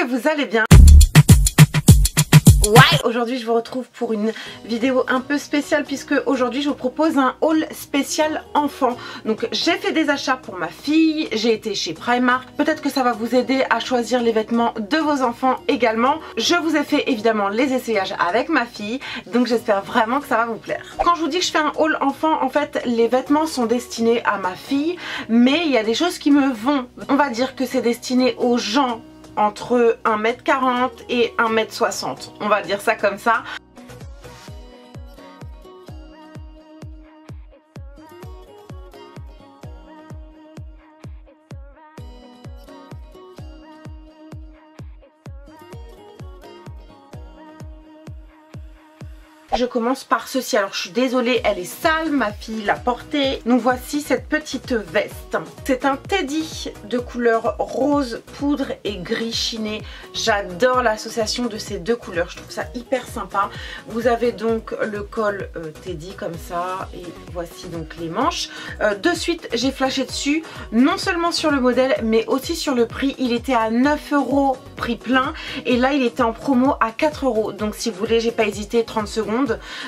vous allez bien. Ouais, aujourd'hui je vous retrouve pour une vidéo un peu spéciale puisque aujourd'hui je vous propose un haul spécial enfant. Donc j'ai fait des achats pour ma fille, j'ai été chez Primark, peut-être que ça va vous aider à choisir les vêtements de vos enfants également. Je vous ai fait évidemment les essayages avec ma fille, donc j'espère vraiment que ça va vous plaire. Quand je vous dis que je fais un haul enfant, en fait les vêtements sont destinés à ma fille, mais il y a des choses qui me vont. On va dire que c'est destiné aux gens entre 1m40 et 1m60, on va dire ça comme ça. Je commence par ceci. Alors je suis désolée, elle est sale, ma fille l'a portée. Donc voici cette petite veste. C'est un teddy de couleur rose poudre et gris chiné. J'adore l'association de ces deux couleurs, je trouve ça hyper sympa. Vous avez donc le col teddy comme ça et voici donc les manches. De suite j'ai flashé dessus, non seulement sur le modèle mais aussi sur le prix. Il était à 9 € prix plein et là il était en promo à 4 €. Donc si vous voulez, j'ai pas hésité 30 secondes.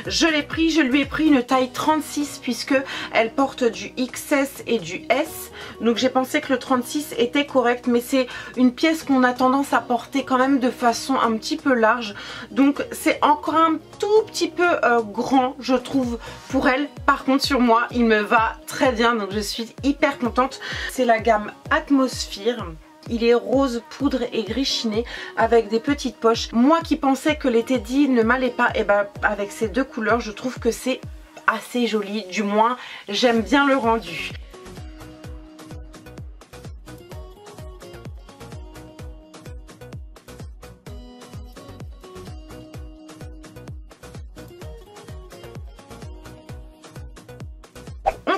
Je l'ai pris, je lui ai pris une taille 36 puisque elle porte du XS et du S. Donc j'ai pensé que le 36 était correct, mais c'est une pièce qu'on a tendance à porter quand même de façon un petit peu large. Donc c'est encore un tout petit peu grand je trouve pour elle. Par contre sur moi il me va très bien, donc je suis hyper contente. C'est la gamme Atmosphere. Il est rose poudre et gris chiné avec des petites poches. Moi qui pensais que les teddy ne m'allaient pas, et ben avec ces deux couleurs je trouve que c'est assez joli, du moins j'aime bien le rendu.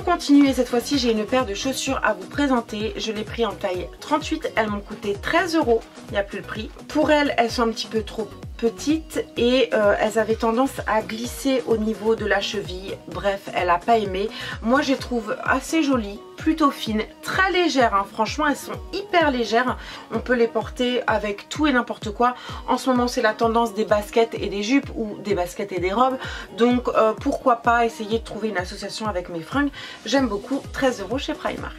On continue et cette fois-ci j'ai une paire de chaussures à vous présenter. Je l'ai pris en taille 38, elles m'ont coûté 13 €, il n'y a plus le prix. Pour elles, elles sont un petit peu trop petites et elles avaient tendance à glisser au niveau de la cheville. Bref, elle n'a pas aimé. Moi je les trouve assez jolies, plutôt fines, très légères, hein. Franchement elles sont hyper légères. On peut les porter avec tout et n'importe quoi. En ce moment c'est la tendance des baskets et des jupes ou des baskets et des robes. Donc pourquoi pas essayer de trouver une association avec mes fringues. J'aime beaucoup, 13 € chez Primark.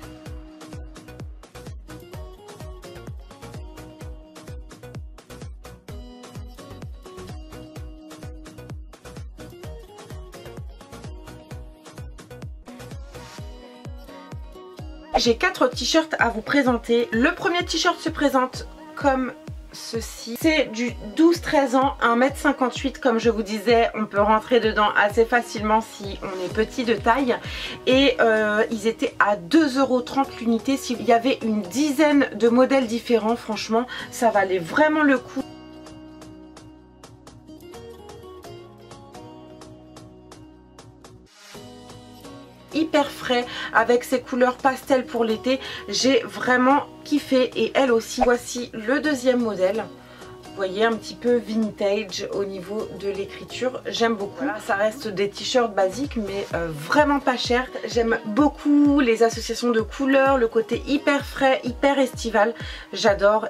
J'ai 4 t-shirts à vous présenter. Le premier t-shirt se présente comme ceci. C'est du 12-13 ans, 1m58 comme je vous disais. On peut rentrer dedans assez facilement si on est petit de taille. Et ils étaient à 2,30 € l'unité. S'il y avait une dizaine de modèles différents, franchement, ça valait vraiment le coup. Hyper frais avec ces couleurs pastel pour l'été, j'ai vraiment kiffé et elle aussi. Voici le deuxième modèle. Vous voyez, un petit peu vintage au niveau de l'écriture, j'aime beaucoup. Voilà, ça reste des t-shirts basiques mais vraiment pas cher. J'aime beaucoup les associations de couleurs, le côté hyper frais, hyper estival, j'adore.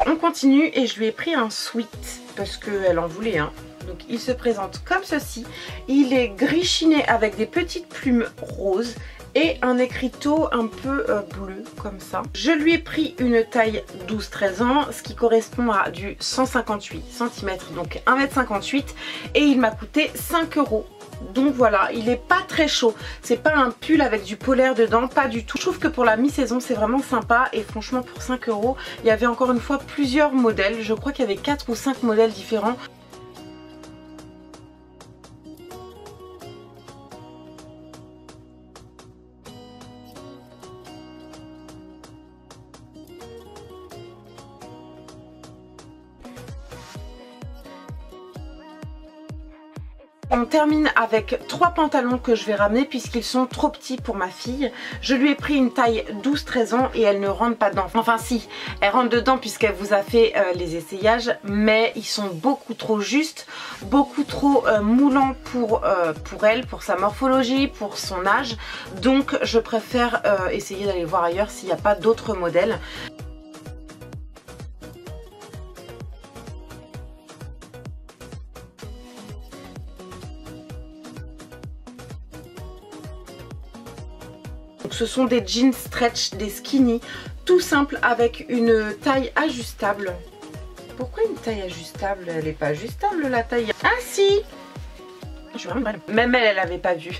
On continue et je lui ai pris un sweat parce qu'elle en voulait un. Donc il se présente comme ceci. Il est gris chiné avec des petites plumes roses et un écriteau un peu bleu comme ça. Je lui ai pris une taille 12-13 ans, ce qui correspond à du 158 cm, donc 1m58, et il m'a coûté 5 €. Donc voilà, il est pas très chaud. C'est pas un pull avec du polaire dedans, pas du tout. Je trouve que pour la mi-saison c'est vraiment sympa. Et franchement pour 5 €, il y avait encore une fois plusieurs modèles. Je crois qu'il y avait 4 ou 5 modèles différents. on termine avec 3 pantalons que je vais ramener puisqu'ils sont trop petits pour ma fille. Je lui ai pris une taille 12-13 ans et elle ne rentre pas dedans. Enfin si, elle rentre dedans puisqu'elle vous a fait les essayages, mais ils sont beaucoup trop justes, beaucoup trop moulants pour elle, pour sa morphologie, pour son âge. Donc je préfère essayer d'aller voir ailleurs s'il n'y a pas d'autres modèles. Donc ce sont des jeans stretch, des skinny, tout simple avec une taille ajustable. Pourquoi une taille ajustable? Elle n'est pas ajustable la taille. Ah si! Même elle n'avait pas vu.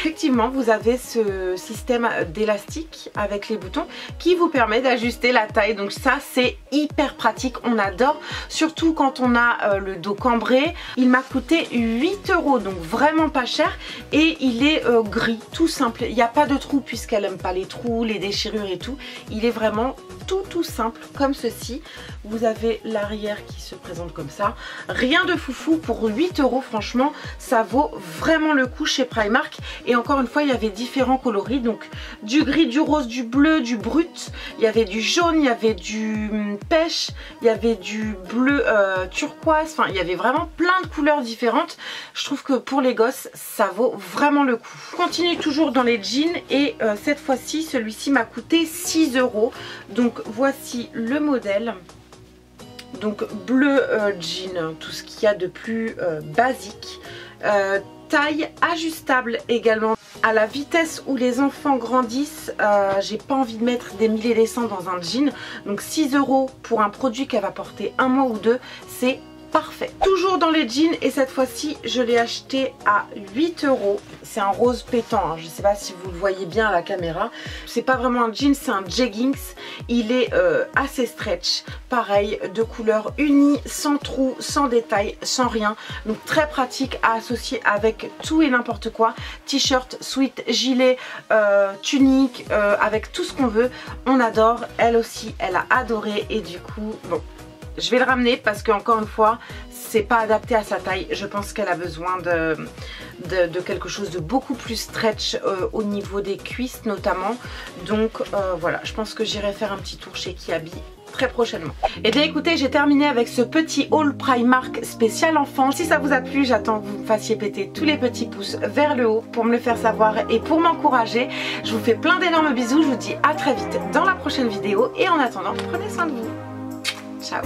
Effectivement, vous avez ce système d'élastique avec les boutons qui vous permet d'ajuster la taille. Donc ça, c'est hyper pratique. On adore. Surtout quand on a le dos cambré. Il m'a coûté 8 €. Donc vraiment pas cher. Et il est gris, tout simple. Il n'y a pas de trous puisqu'elle n'aime pas les trous, les déchirures et tout. Il est vraiment tout simple comme ceci. Vous avez l'arrière qui se présente comme ça. Rien de foufou pour 8 €. Franchement, ça vaut vraiment le coup chez Primark. Et encore une fois, il y avait différents coloris, donc du gris, du rose, du bleu, du brut, il y avait du jaune, il y avait du pêche, il y avait du bleu turquoise, enfin il y avait vraiment plein de couleurs différentes. Je trouve que pour les gosses ça vaut vraiment le coup. Je continue toujours dans les jeans et cette fois-ci celui-ci m'a coûté 6 €. Donc voici le modèle. Donc bleu jean, tout ce qu'il y a de plus basique. Taille ajustable également. À la vitesse où les enfants grandissent, j'ai pas envie de mettre des milliers des cents dans un jean. Donc 6 € pour un produit qu'elle va porter un mois ou deux, c'est parfait. Toujours dans les jeans et cette fois-ci je l'ai acheté à 8 €. C'est un rose pétant, hein. Je ne sais pas si vous le voyez bien à la caméra. C'est pas vraiment un jean, c'est un jeggings. Il est assez stretch. Pareil, de couleur unie, sans trous, sans détails, sans rien. Donc très pratique à associer avec tout et n'importe quoi. T-shirt, sweat, gilet, tunique, avec tout ce qu'on veut. On adore. Elle aussi, elle a adoré et du coup, bon. Je vais le ramener parce que encore une fois c'est pas adapté à sa taille. Je pense qu'elle a besoin de quelque chose de beaucoup plus stretch au niveau des cuisses notamment. Donc voilà, je pense que j'irai faire un petit tour chez Kiabi très prochainement. Et bien écoutez, j'ai terminé avec ce petit haul Primark spécial enfant. Si ça vous a plu, j'attends que vous me fassiez péter tous les petits pouces vers le haut pour me le faire savoir et pour m'encourager. Je vous fais plein d'énormes bisous, je vous dis à très vite dans la prochaine vidéo et en attendant, prenez soin de vous. Ciao.